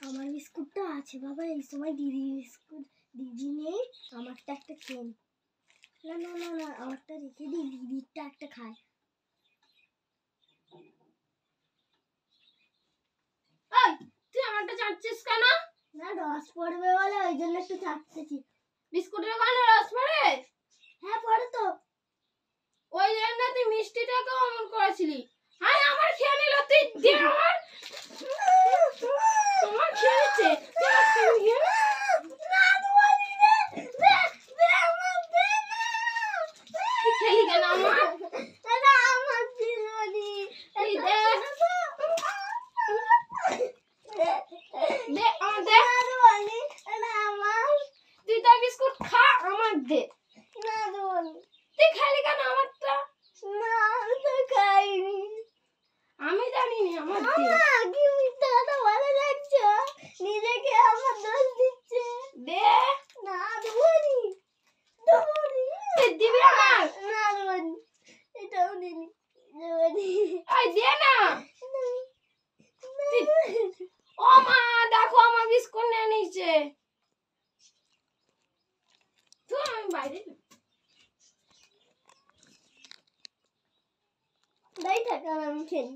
আমার বিস্কুটটা আছে বাবা, এই সময় দিদি বিস্কুট দিদি নেই, আমারটা একটা খেয়ে নি। না না না না, আমারটা রেখে দিই, দিদিরটা একটা খায়। তুই আমারটা চাটছিস কেন? না রস পড়বে বলে ওই জন্য একটু চাটতেছি। বিস্কুটের কারণে রস পড়ে? হ্যাঁ পড়ে তো। ওই জন্য তুই মিষ্টিটাকে অমন করেছিলি। হ্যাঁ আমার খেয়ে নিল, তুই দে আমার। তোমার খেয়েছে খেলি কেন আমার? আমার বিরিয়ানি তুই দে দে আমার দে। তুই তার বিস্কুট খা, আমার দে। তুই খালি কেন আমারটা? আমি জানিনি, আমার দে। নিজেকে আমার দোষ দিচ্ছে। দে না দেবনি, তুই দিবি আমার? না দেবনি, এটাও দিনি, দেবনি। ওই দে না। ও মা দেখো আমার বিস্কুট নিয়ে নিচ্ছে। তো আমি বাইরে দাই থাকা আমি খেলি।